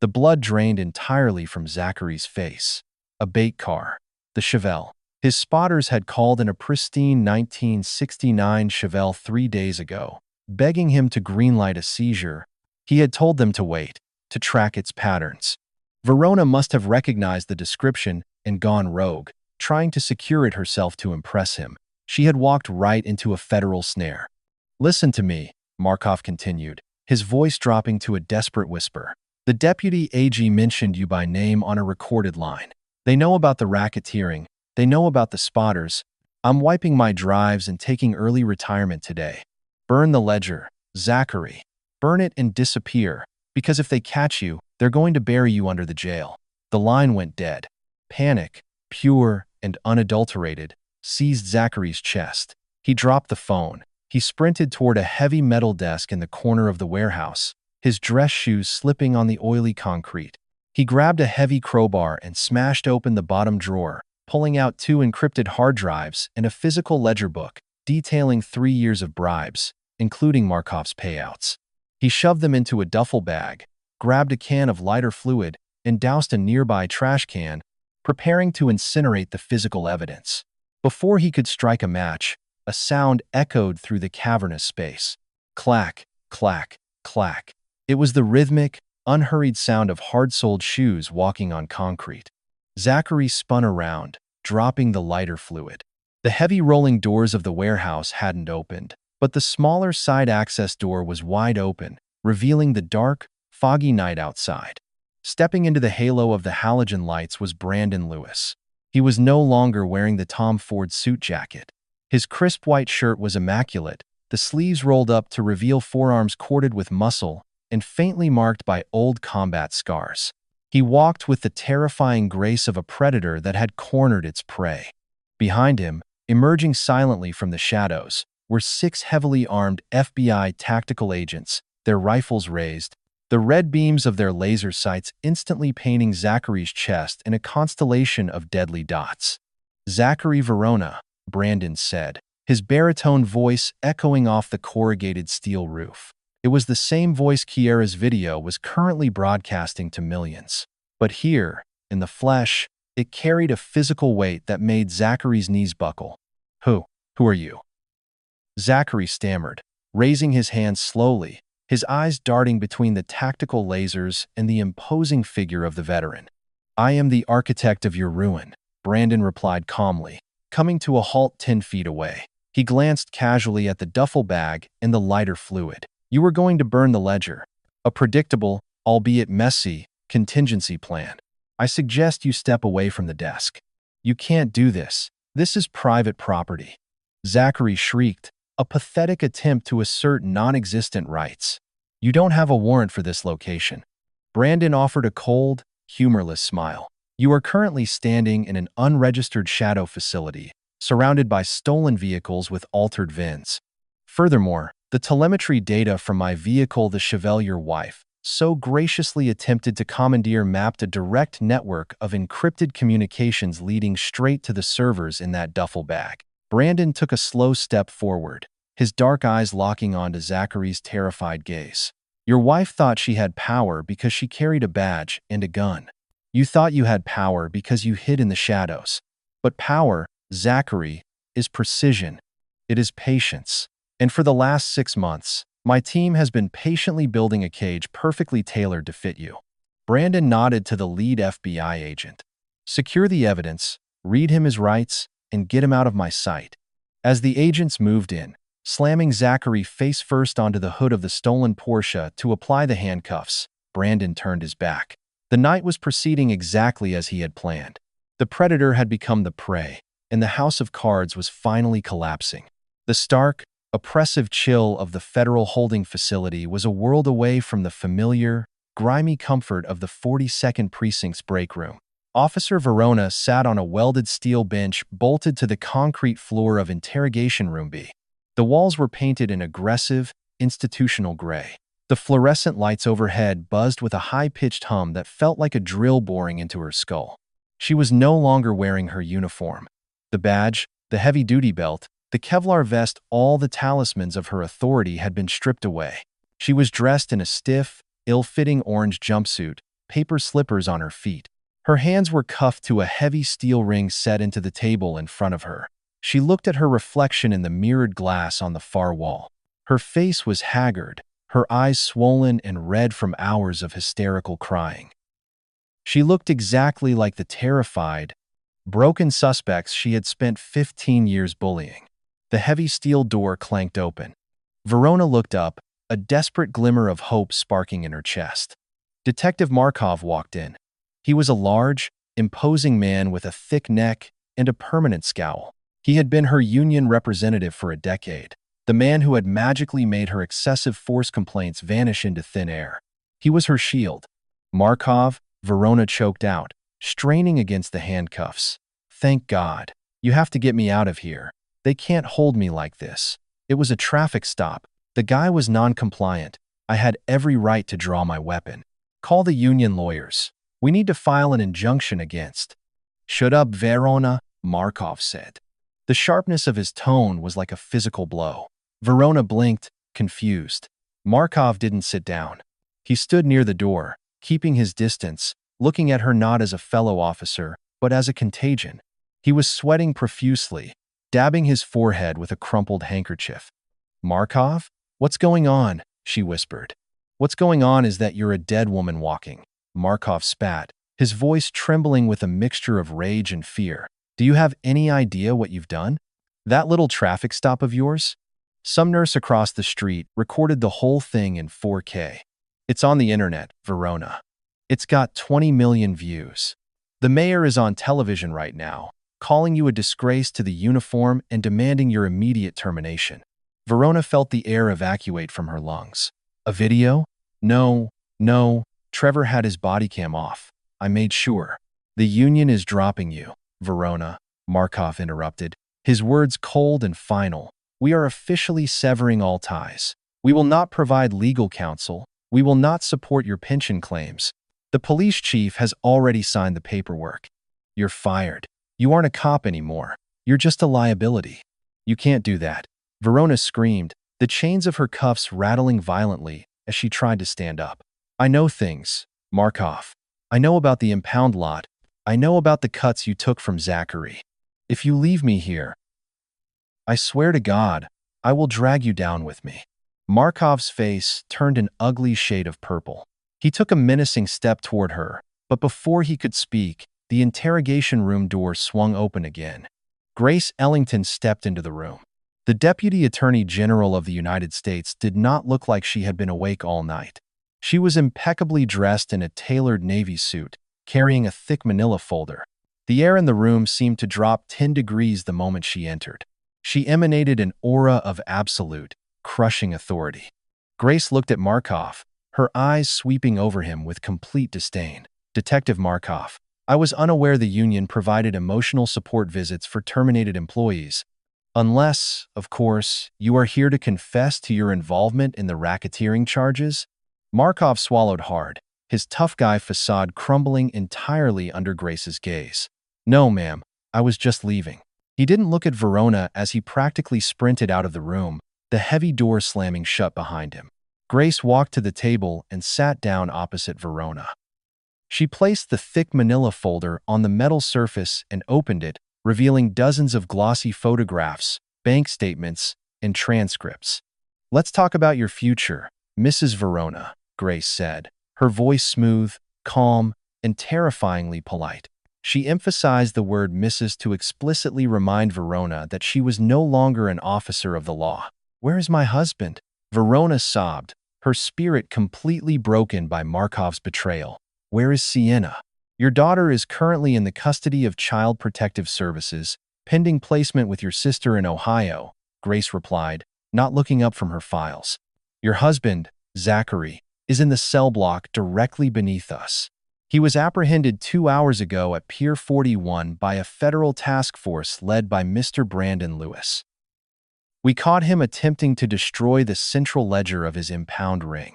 The blood drained entirely from Zachary's face. A bait car. The Chevelle. His spotters had called in a pristine 1969 Chevelle 3 days ago, begging him to greenlight a seizure. He had told them to wait, to track its patterns. Verona must have recognized the description and gone rogue, trying to secure it herself to impress him. She had walked right into a federal snare. "Listen to me," Markov continued, his voice dropping to a desperate whisper. "The deputy AG mentioned you by name on a recorded line. They know about the racketeering. They know about the spotters. I'm wiping my drives and taking early retirement today. Burn the ledger, Zachary. Burn it and disappear, because if they catch you, they're going to bury you under the jail." The line went dead. Panic, pure and unadulterated, seized Zachary's chest. He dropped the phone. He sprinted toward a heavy metal desk in the corner of the warehouse, his dress shoes slipping on the oily concrete. He grabbed a heavy crowbar and smashed open the bottom drawer, pulling out 2 encrypted hard drives and a physical ledger book detailing 3 years of bribes, including Markov's payouts. He shoved them into a duffel bag, grabbed a can of lighter fluid, and doused a nearby trash can, preparing to incinerate the physical evidence. Before he could strike a match, a sound echoed through the cavernous space. Clack, clack, clack. It was the rhythmic, unhurried sound of hard-soled shoes walking on concrete. Zachary spun around, dropping the lighter fluid. The heavy rolling doors of the warehouse hadn't opened, but the smaller side access door was wide open, revealing the dark, foggy night outside. Stepping into the halo of the halogen lights was Brandon Lewis. He was no longer wearing the Tom Ford suit jacket. His crisp white shirt was immaculate, the sleeves rolled up to reveal forearms corded with muscle and faintly marked by old combat scars. He walked with the terrifying grace of a predator that had cornered its prey. Behind him, emerging silently from the shadows, were 6 heavily armed FBI tactical agents, their rifles raised, the red beams of their laser sights instantly painting Zachary's chest in a constellation of deadly dots. "Zachary Verona," Brandon said, his baritone voice echoing off the corrugated steel roof. It was the same voice Kiera's video was currently broadcasting to millions. But here, in the flesh, it carried a physical weight that made Zachary's knees buckle. Who are you?" Zachary stammered, raising his hands slowly, his eyes darting between the tactical lasers and the imposing figure of the veteran. "I am the architect of your ruin," Brandon replied calmly, coming to a halt 10 feet away. He glanced casually at the duffel bag and the lighter fluid. "You were going to burn the ledger. A predictable, albeit messy, contingency plan. I suggest you step away from the desk. You can't do this. This is private property." Zachary shrieked, a pathetic attempt to assert non-existent rights. "You don't have a warrant for this location." Brandon offered a cold, humorless smile. "You are currently standing in an unregistered shadow facility, surrounded by stolen vehicles with altered VINs. Furthermore, the telemetry data from my vehicle, the Chevelle your wife, so graciously attempted to commandeer mapped a direct network of encrypted communications leading straight to the servers in that duffel bag." Brandon took a slow step forward, his dark eyes locking onto Zachary's terrified gaze. "Your wife thought she had power because she carried a badge and a gun. You thought you had power because you hid in the shadows. But power, Zachary, is precision. It is patience. And for the last 6 months, my team has been patiently building a cage perfectly tailored to fit you." Brandon nodded to the lead FBI agent. "Secure the evidence, read him his rights, and get him out of my sight." As the agents moved in, slamming Zachary face first onto the hood of the stolen Porsche to apply the handcuffs, Brandon turned his back. The night was proceeding exactly as he had planned. The predator had become the prey, and the house of cards was finally collapsing. The stark, oppressive chill of the federal holding facility was a world away from the familiar, grimy comfort of the 42nd Precinct's break room. Officer Verona sat on a welded steel bench bolted to the concrete floor of Interrogation Room B. The walls were painted in aggressive, institutional gray. The fluorescent lights overhead buzzed with a high-pitched hum that felt like a drill boring into her skull. She was no longer wearing her uniform. The badge, the heavy-duty belt, the Kevlar vest, all the talismans of her authority had been stripped away. She was dressed in a stiff, ill-fitting orange jumpsuit, paper slippers on her feet. Her hands were cuffed to a heavy steel ring set into the table in front of her. She looked at her reflection in the mirrored glass on the far wall. Her face was haggard, her eyes swollen and red from hours of hysterical crying. She looked exactly like the terrified, broken suspects she had spent 15 years bullying. The heavy steel door clanked open. Verona looked up, a desperate glimmer of hope sparking in her chest. Detective Markov walked in. He was a large, imposing man with a thick neck and a permanent scowl. He had been her union representative for a decade, the man who had magically made her excessive force complaints vanish into thin air. He was her shield. Markov, Verona choked out, straining against the handcuffs. Thank God. You have to get me out of here. They can't hold me like this. It was a traffic stop. The guy was non-compliant. I had every right to draw my weapon. Call the union lawyers. We need to file an injunction against. Shut up, Verona, Markov said. The sharpness of his tone was like a physical blow. Verona blinked, confused. Markov didn't sit down. He stood near the door, keeping his distance, looking at her not as a fellow officer, but as a contagion. He was sweating profusely, dabbing his forehead with a crumpled handkerchief. Markov? What's going on? She whispered. What's going on is that you're a dead woman walking. Markov spat, his voice trembling with a mixture of rage and fear. Do you have any idea what you've done? That little traffic stop of yours? Some nurse across the street recorded the whole thing in 4K. It's on the internet, Verona. It's got 20 million views. The mayor is on television right now, calling you a disgrace to the uniform and demanding your immediate termination. Verona felt the air evacuate from her lungs. A video? No. Trevor had his body cam off. I made sure. The union is dropping you, Verona, Markov interrupted, his words cold and final. We are officially severing all ties. We will not provide legal counsel. We will not support your pension claims. The police chief has already signed the paperwork. You're fired. You aren't a cop anymore. You're just a liability. You can't do that. Verona screamed, the chains of her cuffs rattling violently as she tried to stand up. I know things, Markov. I know about the impound lot. I know about the cuts you took from Zachary. If you leave me here, I swear to God, I will drag you down with me. Markov's face turned an ugly shade of purple. He took a menacing step toward her, but before he could speak, the interrogation room door swung open again. Grace Ellington stepped into the room. The Deputy Attorney General of the United States did not look like she had been awake all night. She was impeccably dressed in a tailored navy suit, carrying a thick manila folder. The air in the room seemed to drop 10 degrees the moment she entered. She emanated an aura of absolute, crushing authority. Grace looked at Markov, her eyes sweeping over him with complete disdain. Detective Markov, I was unaware the union provided emotional support visits for terminated employees. Unless, of course, you are here to confess to your involvement in the racketeering charges? Markov swallowed hard, his tough guy facade crumbling entirely under Grace's gaze. No, ma'am, I was just leaving. He didn't look at Verona as he practically sprinted out of the room, the heavy door slamming shut behind him. Grace walked to the table and sat down opposite Verona. She placed the thick manila folder on the metal surface and opened it, revealing dozens of glossy photographs, bank statements, and transcripts. Let's talk about your future, Mrs. Verona, Grace said, her voice smooth, calm, and terrifyingly polite. She emphasized the word Mrs. to explicitly remind Verona that she was no longer an officer of the law. Where is my husband? Verona sobbed, her spirit completely broken by Markov's betrayal. Where is Sienna? Your daughter is currently in the custody of Child Protective Services, pending placement with your sister in Ohio, Grace replied, not looking up from her files. Your husband, Zachary, is in the cell block directly beneath us. He was apprehended 2 hours ago at Pier 41 by a federal task force led by Mr. Brandon Lewis. We caught him attempting to destroy the central ledger of his impound ring.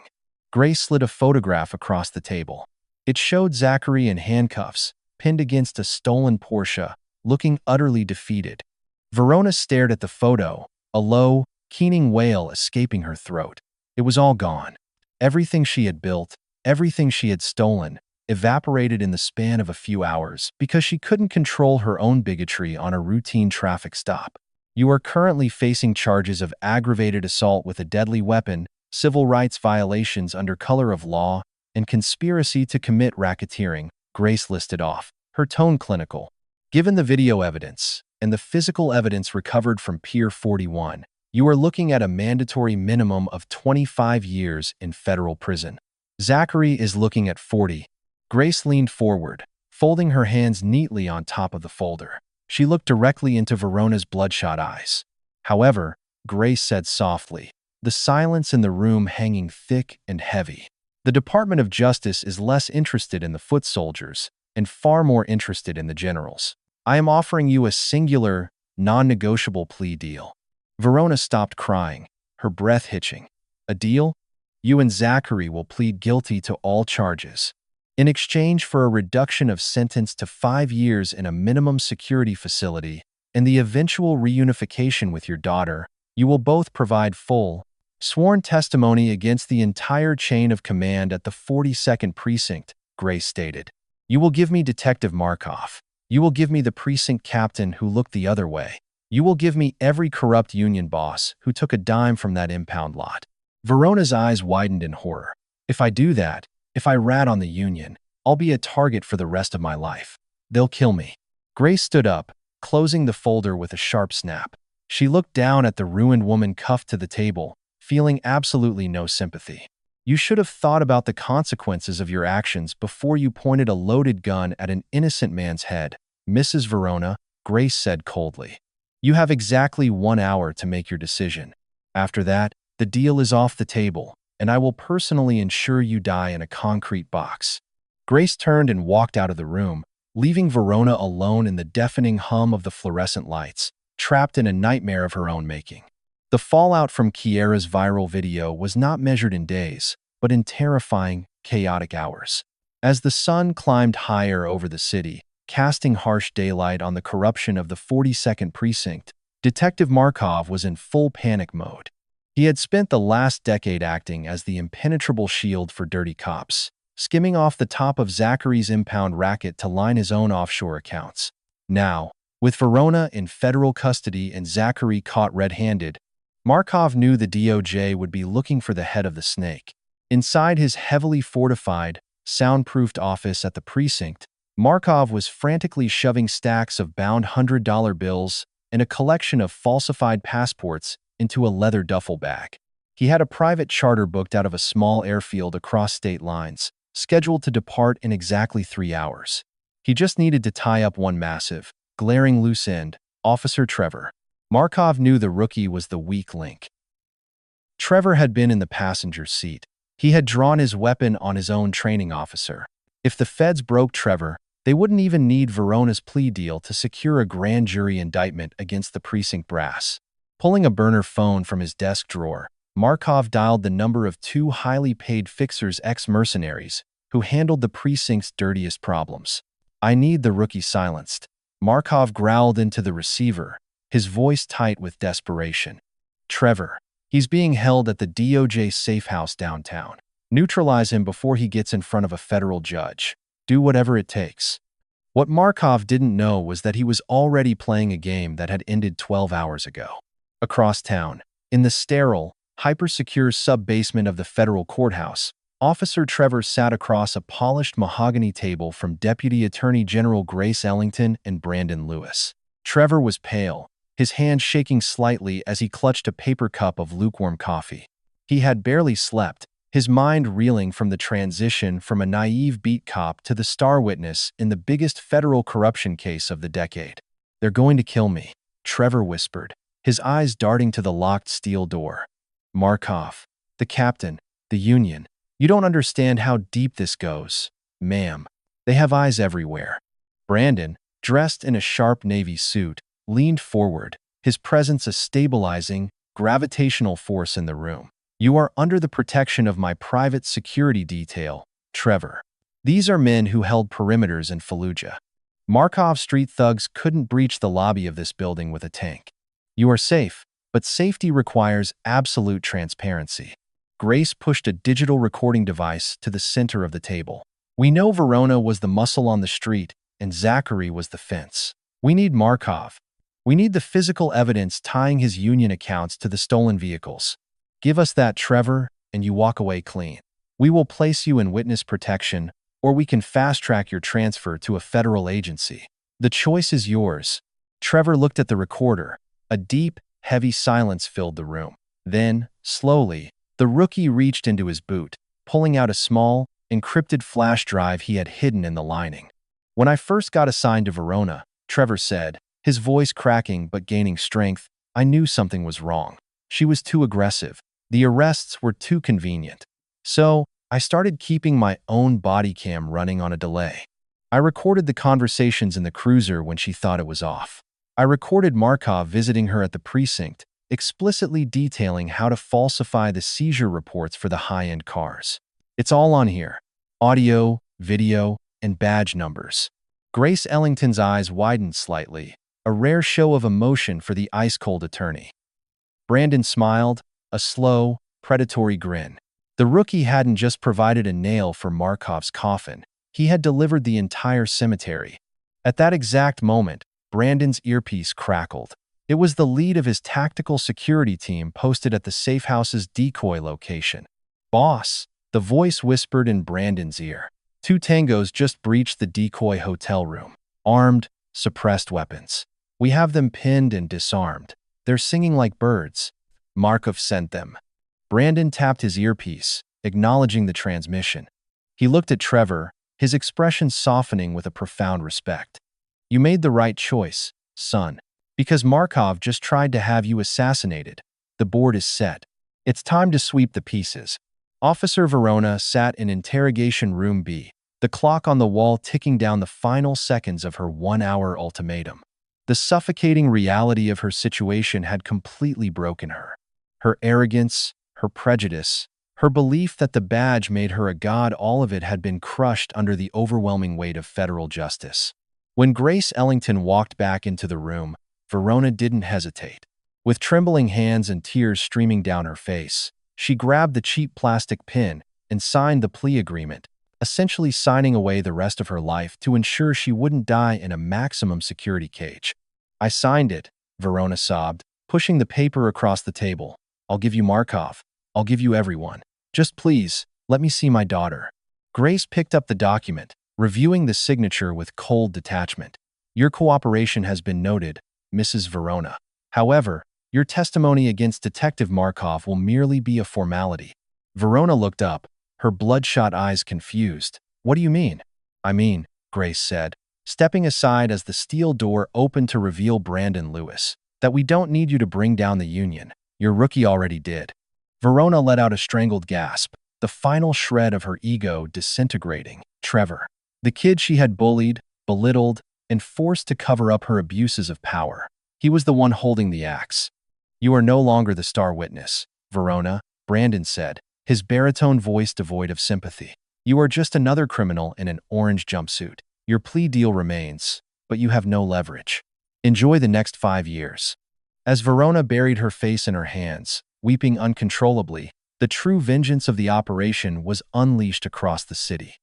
Grace slid a photograph across the table. It showed Zachary in handcuffs, pinned against a stolen Porsche, looking utterly defeated. Verona stared at the photo, a low, keening wail escaping her throat. It was all gone. Everything she had built, everything she had stolen, evaporated in the span of a few hours because she couldn't control her own bigotry on a routine traffic stop. You are currently facing charges of aggravated assault with a deadly weapon, civil rights violations under color of law, and conspiracy to commit racketeering, Grace listed off, her tone clinical. Given the video evidence and the physical evidence recovered from Pier 41, you are looking at a mandatory minimum of 25 years in federal prison. Zachary is looking at 40. Grace leaned forward, folding her hands neatly on top of the folder. She looked directly into Verona's bloodshot eyes. However, Grace said softly, the silence in the room hanging thick and heavy. The Department of Justice is less interested in the foot soldiers and far more interested in the generals. I am offering you a singular, non-negotiable plea deal. Verona stopped crying, her breath hitching. A deal? You and Zachary will plead guilty to all charges. In exchange for a reduction of sentence to 5 years in a minimum security facility and the eventual reunification with your daughter, you will both provide full, sworn testimony against the entire chain of command at the 42nd Precinct, Grace stated. You will give me Detective Markov. You will give me the precinct captain who looked the other way. You will give me every corrupt union boss who took a dime from that impound lot. Verona's eyes widened in horror. If I do that, if I rat on the union, I'll be a target for the rest of my life. They'll kill me. Grace stood up, closing the folder with a sharp snap. She looked down at the ruined woman cuffed to the table, feeling absolutely no sympathy. You should have thought about the consequences of your actions before you pointed a loaded gun at an innocent man's head, Mrs. Verona, Grace said coldly. You have exactly 1 hour to make your decision. After that, the deal is off the table, and I will personally ensure you die in a concrete box. Grace turned and walked out of the room, leaving Verona alone in the deafening hum of the fluorescent lights, trapped in a nightmare of her own making. The fallout from Kiera's viral video was not measured in days, but in terrifying, chaotic hours. As the sun climbed higher over the city, casting harsh daylight on the corruption of the 42nd Precinct, Detective Markov was in full panic mode. He had spent the last decade acting as the impenetrable shield for dirty cops, skimming off the top of Zachary's impound racket to line his own offshore accounts. Now, with Verona in federal custody and Zachary caught red-handed, Markov knew the DOJ would be looking for the head of the snake. Inside his heavily fortified, soundproofed office at the precinct, Markov was frantically shoving stacks of bound $100 bills and a collection of falsified passports into a leather duffel bag. He had a private charter booked out of a small airfield across state lines, scheduled to depart in exactly 3 hours. He just needed to tie up one massive, glaring loose end, Officer Trevor. Markov knew the rookie was the weak link. Trevor had been in the passenger seat. He had drawn his weapon on his own training officer. If the feds broke Trevor, they wouldn't even need Verona's plea deal to secure a grand jury indictment against the precinct brass. Pulling a burner phone from his desk drawer, Markov dialed the number of 2 highly paid fixers ex-mercenaries who handled the precinct's dirtiest problems. I need the rookie silenced. Markov growled into the receiver, his voice tight with desperation. Trevor, he's being held at the DOJ safe house downtown. Neutralize him before he gets in front of a federal judge. Do whatever it takes. What Markov didn't know was that he was already playing a game that had ended 12 hours ago. Across town, in the sterile, hyper-secure sub-basement of the federal courthouse, Officer Trevor sat across a polished mahogany table from Deputy Attorney General Grace Ellington and Brandon Lewis. Trevor was pale, his hand shaking slightly as he clutched a paper cup of lukewarm coffee. He had barely slept, his mind reeling from the transition from a naive beat cop to the star witness in the biggest federal corruption case of the decade. They're going to kill me, Trevor whispered, his eyes darting to the locked steel door. Markov, the captain, the union. You don't understand how deep this goes, ma'am. They have eyes everywhere. Brandon, dressed in a sharp navy suit, leaned forward, his presence a stabilizing, gravitational force in the room. You are under the protection of my private security detail, Trevor. These are men who held perimeters in Fallujah. Markov street thugs couldn't breach the lobby of this building with a tank. You are safe, but safety requires absolute transparency. Grace pushed a digital recording device to the center of the table. We know Verona was the muscle on the street, and Zachary was the fence. We need Markov. We need the physical evidence tying his union accounts to the stolen vehicles. Give us that, Trevor, and you walk away clean. We will place you in witness protection, or we can fast-track your transfer to a federal agency. The choice is yours. Trevor looked at the recorder. A deep, heavy silence filled the room. Then, slowly, the rookie reached into his boot, pulling out a small, encrypted flash drive he had hidden in the lining. When I first got assigned to Verona, Trevor said, his voice cracking but gaining strength, I knew something was wrong. She was too aggressive. The arrests were too convenient. So, I started keeping my own body cam running on a delay. I recorded the conversations in the cruiser when she thought it was off. I recorded Markov visiting her at the precinct, explicitly detailing how to falsify the seizure reports for the high-end cars. It's all on here. Audio, video, and badge numbers. Grace Ellington's eyes widened slightly, a rare show of emotion for the ice-cold attorney. Brandon smiled, a slow, predatory grin. The rookie hadn't just provided a nail for Markov's coffin. He had delivered the entire cemetery. At that exact moment, Brandon's earpiece crackled. It was the lead of his tactical security team posted at the safe house's decoy location. Boss, the voice whispered in Brandon's ear. 2 tangos just breached the decoy hotel room. Armed, suppressed weapons. We have them pinned and disarmed. They're singing like birds. Markov sent them. Brandon tapped his earpiece, acknowledging the transmission. He looked at Trevor, his expression softening with a profound respect. You made the right choice, son. Because Markov just tried to have you assassinated. The board is set. It's time to sweep the pieces. Officer Verona sat in interrogation room B, the clock on the wall ticking down the final seconds of her 1-hour ultimatum. The suffocating reality of her situation had completely broken her. Her arrogance, her prejudice, her belief that the badge made her a god, all of it had been crushed under the overwhelming weight of federal justice. When Grace Ellington walked back into the room, Verona didn't hesitate. With trembling hands and tears streaming down her face, she grabbed the cheap plastic pin and signed the plea agreement, essentially signing away the rest of her life to ensure she wouldn't die in a maximum security cage. I signed it, Verona sobbed, pushing the paper across the table. I'll give you Markov. I'll give you everyone. Just please, let me see my daughter. Grace picked up the document, reviewing the signature with cold detachment. Your cooperation has been noted, Mrs. Verona. However, your testimony against Detective Markov will merely be a formality. Verona looked up, her bloodshot eyes confused. What do you mean? I mean, Grace said, stepping aside as the steel door opened to reveal Brandon Lewis, that we don't need you to bring down the union. Your rookie already did. Verona let out a strangled gasp, the final shred of her ego disintegrating. Trevor, the kid she had bullied, belittled, and forced to cover up her abuses of power. He was the one holding the axe. You are no longer the star witness, Verona, Brandon said, his baritone voice devoid of sympathy. You are just another criminal in an orange jumpsuit. Your plea deal remains, but you have no leverage. Enjoy the next 5 years. As Verona buried her face in her hands, weeping uncontrollably, the true vengeance of the operation was unleashed across the city.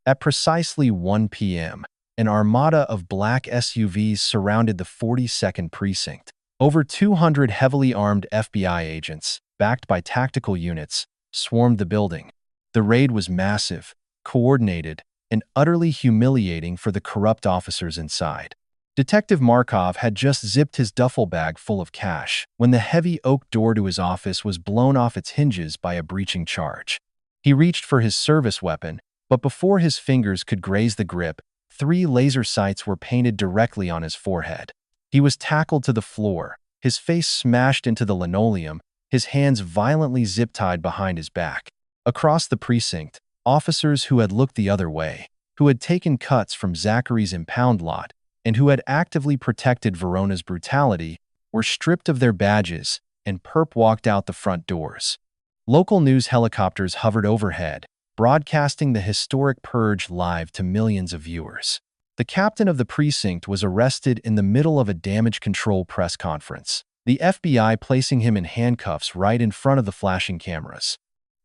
At precisely 1 p.m., an armada of black SUVs surrounded the 42nd precinct. Over 200 heavily armed FBI agents, backed by tactical units, swarmed the building. The raid was massive, coordinated, and utterly humiliating for the corrupt officers inside. Detective Markov had just zipped his duffel bag full of cash when the heavy oak door to his office was blown off its hinges by a breaching charge. He reached for his service weapon, but before his fingers could graze the grip, 3 laser sights were painted directly on his forehead. He was tackled to the floor, his face smashed into the linoleum, his hands violently zip-tied behind his back. Across the precinct, officers who had looked the other way, who had taken cuts from Zachary's impound lot, and who had actively protected Verona's brutality, were stripped of their badges, and perp walked out the front doors. Local news helicopters hovered overhead, broadcasting the historic purge live to millions of viewers. The captain of the precinct was arrested in the middle of a damage control press conference, the FBI placing him in handcuffs right in front of the flashing cameras.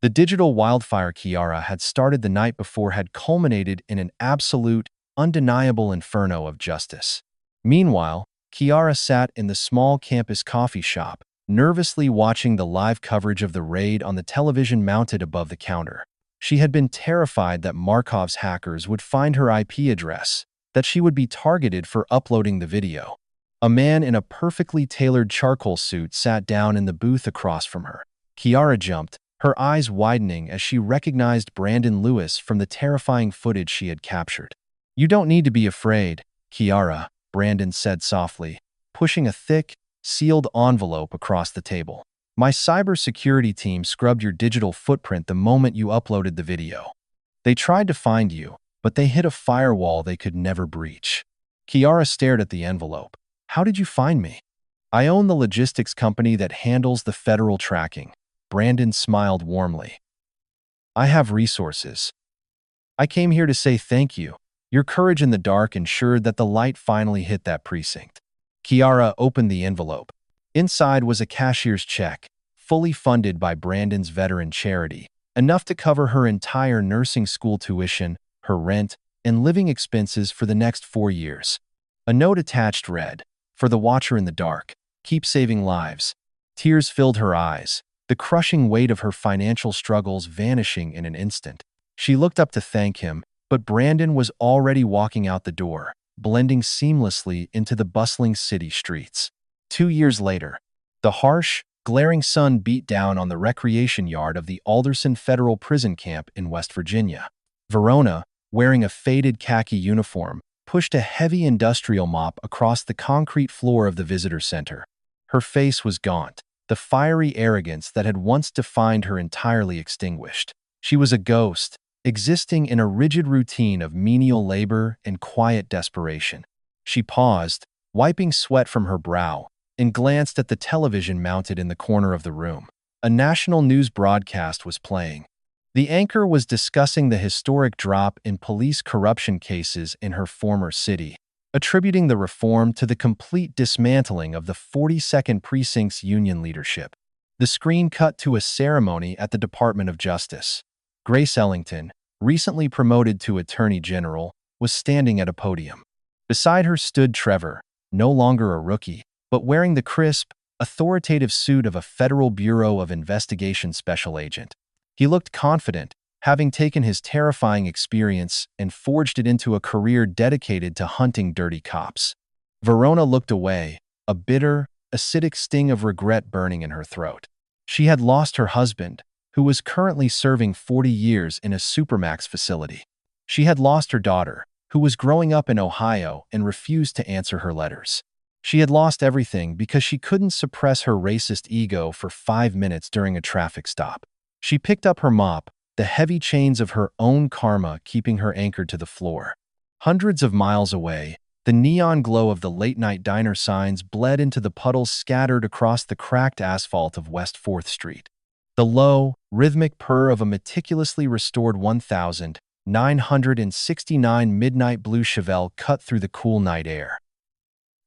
The digital wildfire Kiara had started the night before had culminated in an absolute, undeniable inferno of justice. Meanwhile, Kiara sat in the small campus coffee shop, nervously watching the live coverage of the raid on the television mounted above the counter. She had been terrified that Markov's hackers would find her IP address, that she would be targeted for uploading the video. A man in a perfectly tailored charcoal suit sat down in the booth across from her. Kiara jumped, her eyes widening as she recognized Brandon Lewis from the terrifying footage she had captured. "You don't need to be afraid, Kiara," Brandon said softly, pushing a thick, sealed envelope across the table. "My cybersecurity team scrubbed your digital footprint the moment you uploaded the video. They tried to find you, but they hit a firewall they could never breach." Kiara stared at the envelope. "How did you find me?" "I own the logistics company that handles the federal tracking." Brandon smiled warmly. "I have resources. I came here to say thank you. Your courage in the dark ensured that the light finally hit that precinct." Kiara opened the envelope. Inside was a cashier's check, fully funded by Brandon's veteran charity, enough to cover her entire nursing school tuition, her rent, and living expenses for the next 4 years. A note attached read, "For the watcher in the dark, keep saving lives." Tears filled her eyes, the crushing weight of her financial struggles vanishing in an instant. She looked up to thank him, but Brandon was already walking out the door, blending seamlessly into the bustling city streets. 2 years later, the harsh, glaring sun beat down on the recreation yard of the Alderson Federal Prison Camp in West Virginia. Verona, wearing a faded khaki uniform, pushed a heavy industrial mop across the concrete floor of the visitor center. Her face was gaunt, the fiery arrogance that had once defined her entirely extinguished. She was a ghost, existing in a rigid routine of menial labor and quiet desperation. She paused, wiping sweat from her brow, and glanced at the television mounted in the corner of the room. A national news broadcast was playing. The anchor was discussing the historic drop in police corruption cases in her former city, attributing the reform to the complete dismantling of the 42nd Precinct's union leadership. The screen cut to a ceremony at the Department of Justice. Grace Ellington, recently promoted to Attorney General, was standing at a podium. Beside her stood Trevor, no longer a rookie, but wearing the crisp, authoritative suit of a Federal Bureau of Investigation special agent. He looked confident, having taken his terrifying experience and forged it into a career dedicated to hunting dirty cops. Verona looked away, a bitter, acidic sting of regret burning in her throat. She had lost her husband, who was currently serving 40 years in a supermax facility. She had lost her daughter, who was growing up in Ohio and refused to answer her letters. She had lost everything because she couldn't suppress her racist ego for 5 minutes during a traffic stop. She picked up her mop, the heavy chains of her own karma keeping her anchored to the floor. Hundreds of miles away, the neon glow of the late-night diner signs bled into the puddles scattered across the cracked asphalt of West 4th Street. The low, rhythmic purr of a meticulously restored 1969 midnight blue Chevelle cut through the cool night air.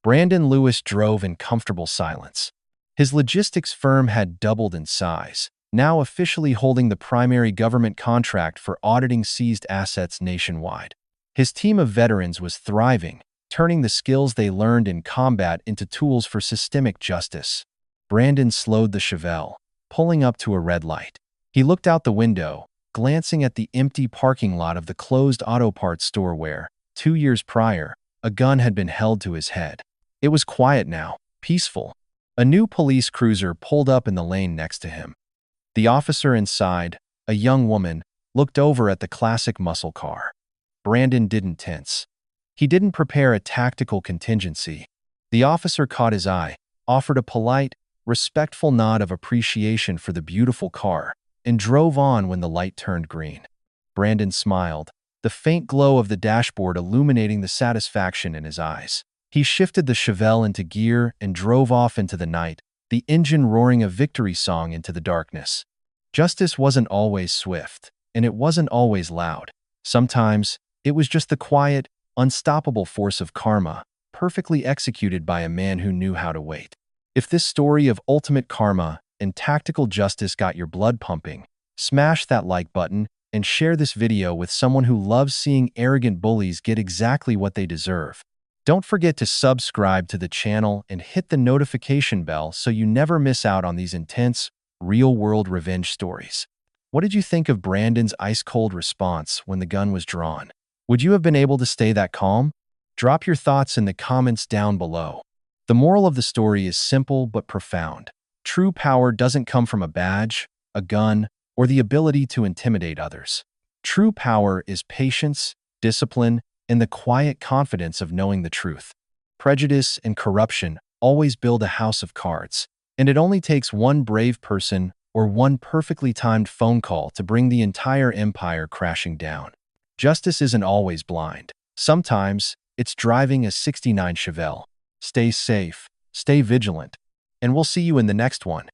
Brandon Lewis drove in comfortable silence. His logistics firm had doubled in size, now officially holding the primary government contract for auditing seized assets nationwide. His team of veterans was thriving, turning the skills they learned in combat into tools for systemic justice. Brandon slowed the Chevelle, pulling up to a red light. He looked out the window, glancing at the empty parking lot of the closed auto parts store where, 2 years prior, a gun had been held to his head. It was quiet now, peaceful. A new police cruiser pulled up in the lane next to him. The officer inside, a young woman, looked over at the classic muscle car. Brandon didn't tense. He didn't prepare a tactical contingency. The officer caught his eye, offered a polite, respectful nod of appreciation for the beautiful car, and drove on when the light turned green. Brandon smiled, the faint glow of the dashboard illuminating the satisfaction in his eyes. He shifted the Chevelle into gear and drove off into the night, the engine roaring a victory song into the darkness. Justice wasn't always swift, and it wasn't always loud. Sometimes, it was just the quiet, unstoppable force of karma, perfectly executed by a man who knew how to wait. If this story of ultimate karma and tactical justice got your blood pumping, Smash that like button and share this video with someone who loves seeing arrogant bullies get exactly what they deserve. Don't forget to subscribe to the channel and hit the notification bell so you never miss out on these intense, real-world revenge stories. What did you think of Brandon's ice-cold response when the gun was drawn? Would you have been able to stay that calm? Drop your thoughts in the comments down below. The moral of the story is simple but profound. True power doesn't come from a badge, a gun, or the ability to intimidate others. True power is patience, discipline, and the quiet confidence of knowing the truth. Prejudice and corruption always build a house of cards, and it only takes one brave person or one perfectly timed phone call to bring the entire empire crashing down. Justice isn't always blind. Sometimes, it's driving a '69 Chevelle. Stay safe, stay vigilant, and we'll see you in the next one.